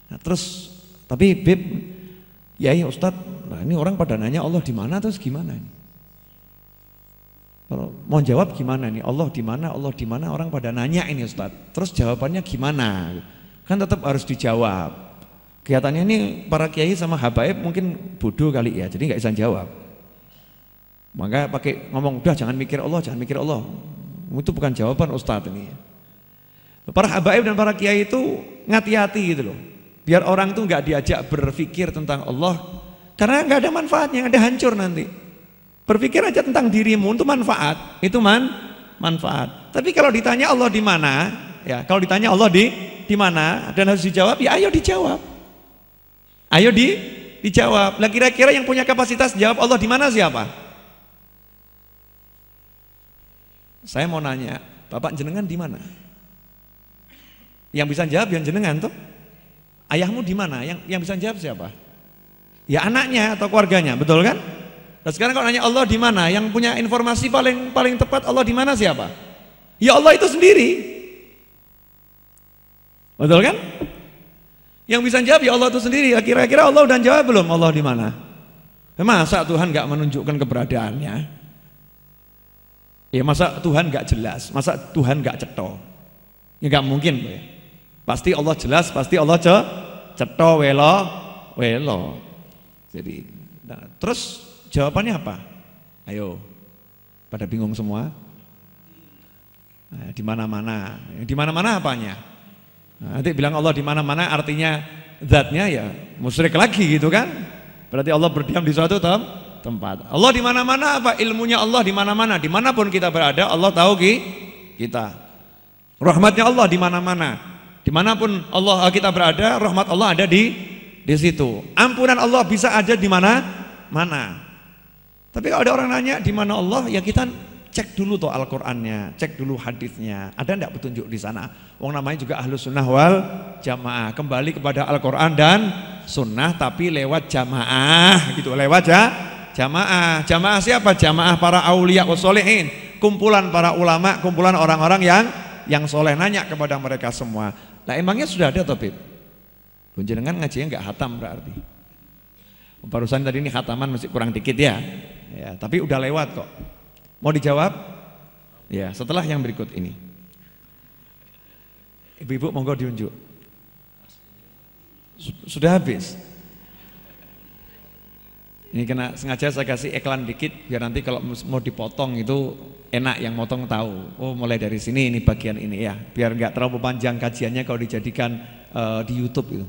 Nah, terus tapi Beb, ya Ustadz, nah ini orang pada nanya Allah di mana, terus gimana ini? Kalau mau jawab gimana nih? Allah di mana? Allah di mana? Orang pada nanya ini Ustadz. Terus jawabannya gimana? Kan tetap harus dijawab. Kelihatannya ini para kiai sama habaib mungkin bodoh kali ya, jadi nggak bisa jawab. Maka pakai ngomong, udah jangan mikir Allah, jangan mikir Allah. Itu bukan jawaban Ustadz ini. Para habaib dan para kiai itu ngati-hati gitu loh. Biar orang tuh nggak diajak berpikir tentang Allah, karena nggak ada manfaatnya, ada hancur nanti. Berpikir aja tentang dirimu itu manfaat, itu manfaat. Tapi kalau ditanya Allah di mana, ya kalau ditanya Allah di mana dan harus dijawab, ya ayo dijawab. Ayo dijawab. Lah kira-kira yang punya kapasitas jawab Allah di mana siapa? Saya mau nanya, Bapak jenengan di mana? Yang bisa jawab yang jenengan tuh. Ayahmu di mana? Yang bisa jawab siapa? Ya anaknya atau keluarganya, betul kan? Nah sekarang kalau nanya Allah di mana, yang punya informasi paling tepat Allah di mana siapa? Ya Allah itu sendiri. Betul kan? Yang bisa jawab ya Allah itu sendiri. Ya, kira-kira Allah udah jawab belum Allah di mana? Masa Tuhan nggak menunjukkan keberadaannya? Ya masa Tuhan nggak jelas? Masa Tuhan nggak cetho? Ya nggak mungkin, ya. Pasti Allah jelas, pasti Allah cetho welo. Jadi, nah, terus jawabannya apa? Ayo, pada bingung semua. Nah, di mana-mana, di mana-mana apanya? Nah, nanti bilang Allah di mana-mana artinya zatnya ya musyrik lagi gitu kan? Berarti Allah berdiam di suatu tempat. Allah di mana-mana apa? Ilmunya Allah di mana-mana, dimanapun kita berada Allah tahu kita. Rahmatnya Allah di mana-mana, dimanapun Allah kita berada, rahmat Allah ada di situ. Ampunan Allah bisa ada di mana-mana. Tapi kalau ada orang nanya di mana Allah, ya kita cek dulu tuh Al-Qur'annya, cek dulu hadisnya. Ada enggak petunjuk di sana? Wong namanya juga Ahlus Sunnah wal Jamaah. Kembali kepada Al-Qur'an dan Sunnah tapi lewat jamaah gitu, lewat jamaah. Jamaah siapa? Jamaah para aulia wassolihin, kumpulan para ulama, kumpulan orang-orang yang soleh. Nanya kepada mereka semua. Nah emangnya sudah ada Tabib? Jenengan ngajinya enggak hatam berarti. Barusan tadi ini khataman masih kurang dikit ya. Ya, tapi udah lewat kok. Mau dijawab? Ya, setelah yang berikut ini. Ibu-ibu monggo diunjuk. Sudah habis. Ini kena sengaja saya kasih iklan dikit biar nanti kalau mau dipotong itu enak yang motong tahu. Oh, mulai dari sini ini bagian ini ya. Biar enggak terlalu panjang kajiannya kalau dijadikan di YouTube itu.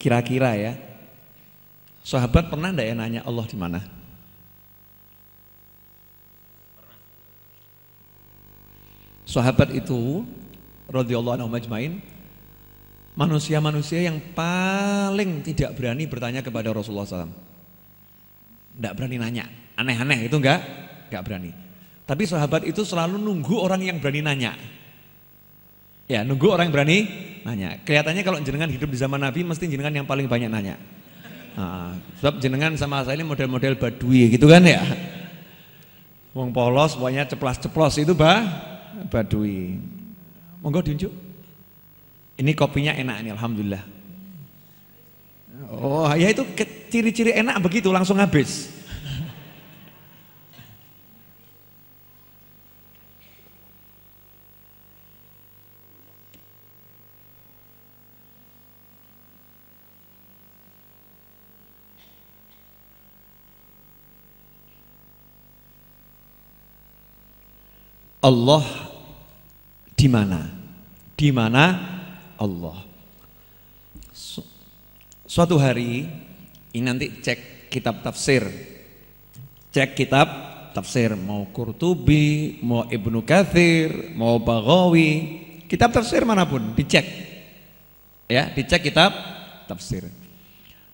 Kira-kira ya, sahabat pernah enggak ya nanya Allah di mana? Sahabat itu radhiyallahu anhum ajmain, manusia-manusia yang paling tidak berani bertanya kepada Rasulullah SAW. Enggak berani nanya, aneh-aneh itu enggak berani. Tapi sahabat itu selalu nunggu orang yang berani nanya. Ya, nunggu orang yang berani nanya. Kelihatannya kalau jenengan hidup di zaman Nabi mesti jenengan yang paling banyak nanya. Nah, sebab jenengan sama saya ini model-model badui gitu kan ya. Wong polos pokoknya ceplas-ceplos itu badui. Monggo diunjuk. Ini kopinya enak nih alhamdulillah. Oh, ya itu ciri-ciri enak begitu langsung habis. Allah di mana? Di mana Allah? Suatu hari ini nanti cek kitab tafsir. Cek kitab tafsir mau Qurtubi, mau Ibnu Katsir, mau Baghawi, kitab tafsir manapun dicek. Ya, dicek kitab tafsir.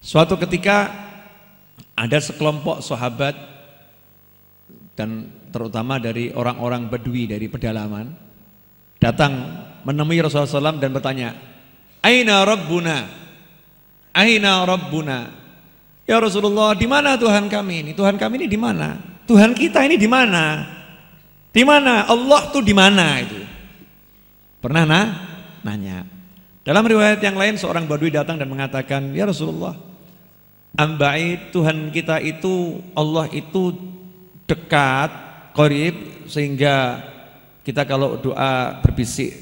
Suatu ketika ada sekelompok sahabat dan terutama dari orang-orang Badui dari pedalaman datang menemui Rasulullah SAW dan bertanya, Aina Rabbuna? Aina Rabbuna? Ya Rasulullah, di mana Tuhan kami ini? Tuhan kami ini di mana? Tuhan kita ini di mana? Di mana? Allah tuh di mana itu? Pernah nanya. Dalam riwayat yang lain seorang Badui datang dan mengatakan, "Ya Rasulullah, ambai Tuhan kita itu, Allah itu dekat, qarib, sehingga kita kalau doa berbisik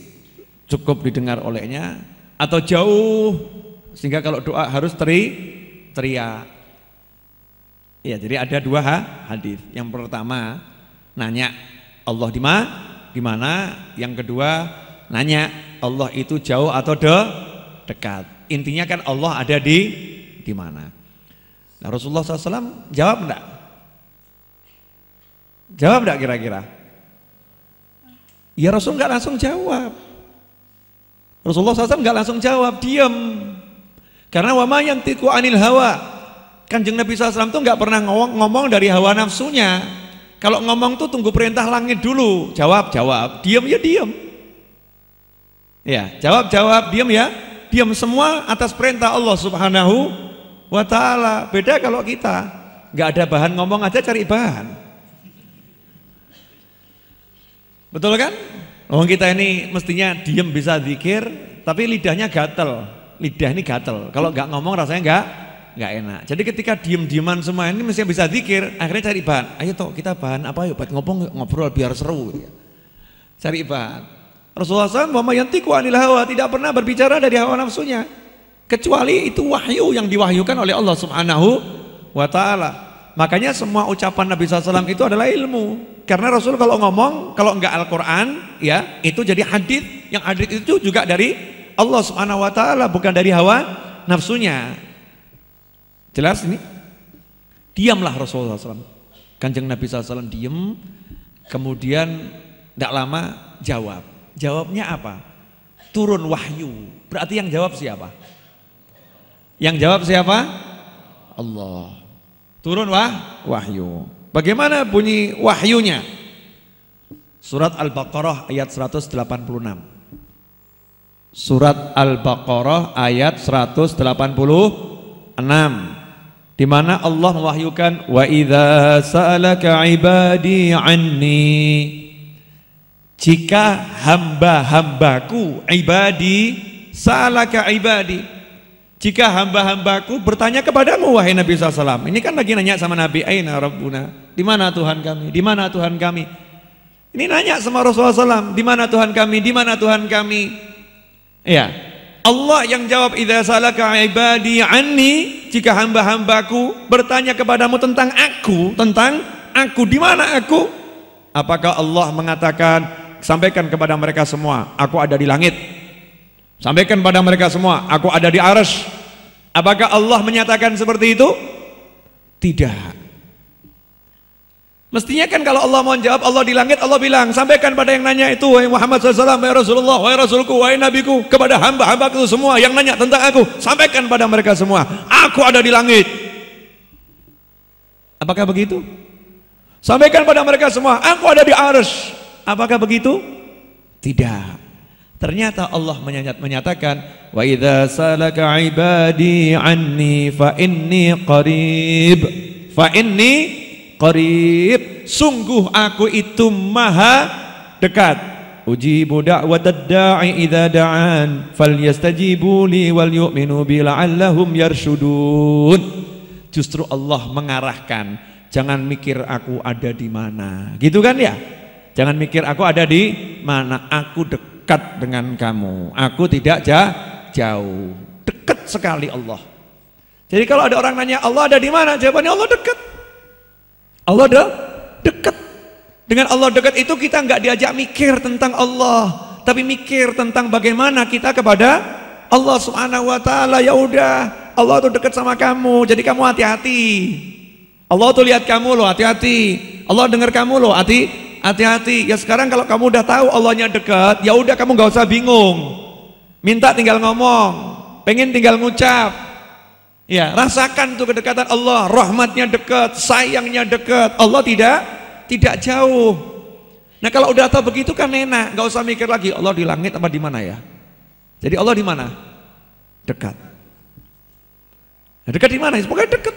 cukup didengar olehnya, atau jauh sehingga kalau doa harus teriak." Ya, jadi ada dua hadis. Yang pertama nanya Allah di mana? Yang kedua nanya Allah itu jauh atau dekat. Intinya kan Allah ada di mana. Nah, Rasulullah SAW jawab enggak? Jawab enggak kira-kira? Ya, Rasul enggak langsung jawab. Rasulullah SAW enggak langsung jawab, diam. Karena wa ma yantiqu anil hawa. Kanjeng Nabi SAW itu enggak pernah ngomong dari hawa nafsunya. Kalau ngomong tuh tunggu perintah langit dulu. Jawab, diam ya diam. Ya, jawab, diam ya diam. Semua atas perintah Allah Subhanahu wa ta'ala. Beda kalau kita enggak ada bahan ngomong aja cari bahan. Betul kan? Orang kita ini mestinya diam bisa zikir, tapi lidahnya gatel. Lidah ini gatel. Kalau enggak ngomong rasanya enggak enak. Jadi ketika diem-dieman semua ini mesti bisa zikir, akhirnya cari bahan. Ayo toh kita bahan apa yuk buat ngobrol biar seru. Cari bahan. Rasulullah SAW wa ma yantiqu anil hawa, tidak pernah berbicara dari hawa nafsunya. Kecuali itu wahyu yang diwahyukan oleh Allah Subhanahu wa ta'ala. Makanya semua ucapan Nabi SAW itu adalah ilmu. Karena Rasul kalau ngomong, kalau enggak Al-Quran, ya itu jadi hadits. Yang hadits itu juga dari Allah Subhanahu wa ta'ala, bukan dari hawa nafsunya. Jelas ini? Diamlah Rasulullah SAW. Kanjeng Nabi SAW diam, kemudian tidak lama jawab. Jawabnya apa? Turun wahyu. Berarti yang jawab siapa? Yang jawab siapa? Allah. Turun wahyu. Bagaimana bunyi wahyunya? Surat Al-Baqarah ayat 186. Surat Al-Baqarah ayat 186, di mana Allah mewahyukan wa idza sa'alaka ibadi anni, jika hamba-hambaku, ibadi sa'alaka ibadi, jika hamba-hambaku bertanya kepadamu wahai Nabi SAW. Ini kan lagi nanya sama Nabi, aina rabbuna, di mana Tuhan kami, di mana Tuhan kami. Ini nanya sama Rasulullah SAW, di mana Tuhan kami, di mana Tuhan kami. Ya, Allah yang jawab idza salaka ibadi anni, jika hamba-hambaku bertanya kepadamu tentang aku, di mana aku? Apakah Allah mengatakan sampaikan kepada mereka semua, aku ada di langit. Sampaikan pada mereka semua, aku ada di arsy. Apakah Allah menyatakan seperti itu? Tidak. Mestinya kan kalau Allah mau jawab Allah di langit, Allah bilang sampaikan pada yang nanya itu, wahai Muhammad SAW, wahai Rasulullah, wahai Rasulku, wahai Nabiku, kepada hamba-hambaku semua yang nanya tentang aku, sampaikan pada mereka semua, aku ada di langit. Apakah begitu? Sampaikan pada mereka semua, aku ada di arsy. Apakah begitu? Tidak. Ternyata Allah menyatakan wa idza salaka ibadi anni fa inni qarib, sungguh aku itu maha dekat. Ujibu da'watad da'i idza da'an falyastajibu li wal yu'minu bi la'allahum yarshudun. Justru Allah mengarahkan, jangan mikir aku ada di mana, gitu kan ya? Jangan mikir aku ada di mana, aku dekat dengan kamu, aku tidak jauh, dekat sekali Allah. Jadi kalau ada orang nanya Allah ada di mana, jawabannya Allah dekat. Allah dekat. Dengan Allah dekat itu kita nggak diajak mikir tentang Allah, tapi mikir tentang bagaimana kita kepada Allah Subhanahu wa ta'ala. Ya udah, Allah tuh dekat sama kamu, jadi kamu hati-hati. Allah tuh lihat kamu loh, hati-hati. Allah dengar kamu loh, hati-hati. Ya sekarang kalau kamu udah tahu Allahnya dekat, ya udah kamu nggak usah bingung. Minta tinggal ngomong, pengen tinggal ngucap. Ya, rasakan tuh kedekatan Allah, rahmatnya dekat, sayangnya dekat. Allah tidak jauh. Nah kalau udah tahu begitu kan enak, nggak usah mikir lagi Allah di langit apa di mana ya. Jadi Allah di mana? Dekat. Nah, dekat di mana? Pokoknya dekat.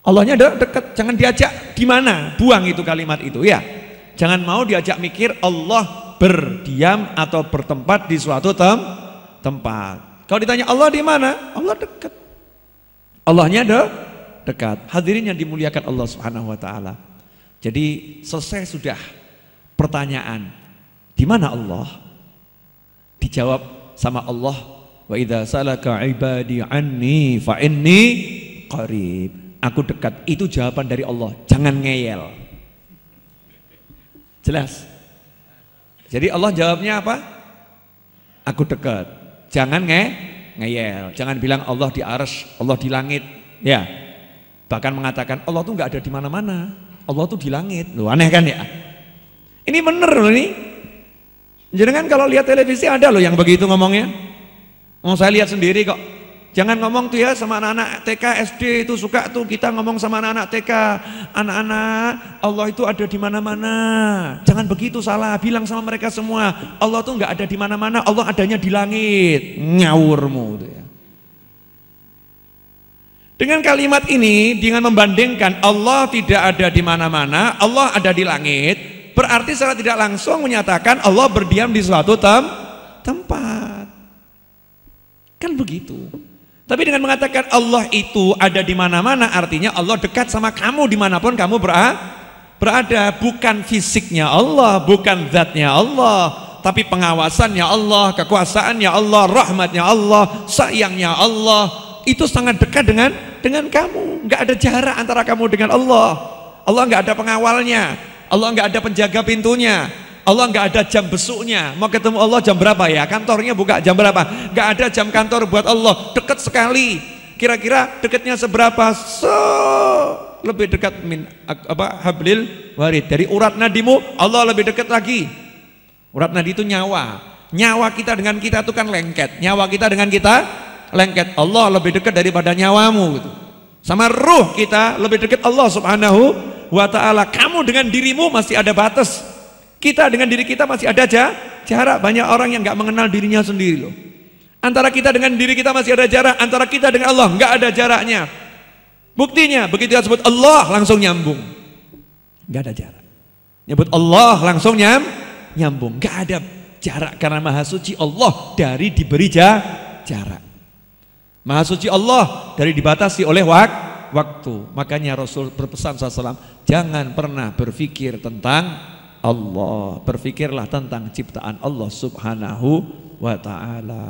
Allahnya dekat, jangan diajak di mana, buang itu kalimat itu ya. Jangan mau diajak mikir Allah berdiam atau bertempat di suatu tempat. Kalau ditanya Allah di mana? Allah dekat. Allahnya dekat. Hadirin yang dimuliakan Allah Subhanahu wa taala. Jadi selesai sudah pertanyaan, di mana Allah? Dijawab sama Allah, wa idza salaka ibadi anni fa inni qarib. Aku dekat, itu jawaban dari Allah. Jangan ngeyel. Jelas? Jadi Allah jawabnya apa? Aku dekat. Jangan ngeyel. Jangan bilang Allah di arsy, Allah di langit. Ya. Bahkan mengatakan Allah tuh nggak ada di mana-mana. Allah tuh di langit. Loh, aneh kan ya? Ini bener loh ini. Jangan kalau lihat televisi ada loh yang begitu ngomongnya. Mau saya lihat sendiri kok. Jangan ngomong tuh ya sama anak-anak TK, SD itu suka tuh kita ngomong sama anak-anak TK, anak-anak Allah itu ada di mana-mana. Jangan begitu, salah. Bilang sama mereka semua, Allah tuh nggak ada di mana-mana, Allah adanya di langit. Ngawurmu tuh ya. Dengan kalimat ini, dengan membandingkan Allah tidak ada di mana-mana, Allah ada di langit, berarti secara tidak langsung menyatakan Allah berdiam di suatu tempat. Kan begitu. Tapi dengan mengatakan Allah itu ada di mana-mana, artinya Allah dekat sama kamu dimanapun kamu berada. Bukan fisiknya Allah, bukan zatnya Allah, tapi pengawasannya Allah, kekuasaannya Allah, rahmatnya Allah, sayangnya Allah. Itu sangat dekat dengan kamu. Nggak ada jarak antara kamu dengan Allah. Allah nggak ada pengawalnya, Allah nggak ada penjaga pintunya, Allah nggak ada jam besuknya. Mau ketemu Allah jam berapa ya? Kantornya buka jam berapa? Nggak ada jam kantor buat Allah. Dekat sekali. Kira-kira dekatnya seberapa? Lebih dekat hablil warid. Dari urat nadimu Allah lebih dekat lagi. Urat nadi itu nyawa. Nyawa kita dengan kita itu kan lengket. Nyawa kita dengan kita lengket. Allah lebih dekat daripada nyawamu gitu. Sama ruh kita lebih dekat Allah Subhanahu wa ta'ala. Kamu dengan dirimu masih ada batas. Kita dengan diri kita masih ada jarak. Banyak orang yang nggak mengenal dirinya sendiri loh. Antara kita dengan diri kita masih ada jarak. Antara kita dengan Allah nggak ada jaraknya. Buktinya begitu kita sebut Allah langsung nyambung. Nggak ada jarak. Nyebut Allah langsung nyambung. Nggak ada jarak karena Maha Suci Allah dari diberi jarak. Maha Suci Allah dari dibatasi oleh waktu. Makanya Rasul berpesan SAW, jangan pernah berpikir tentang Allah, berpikirlah tentang ciptaan Allah Subhanahu wa ta'ala.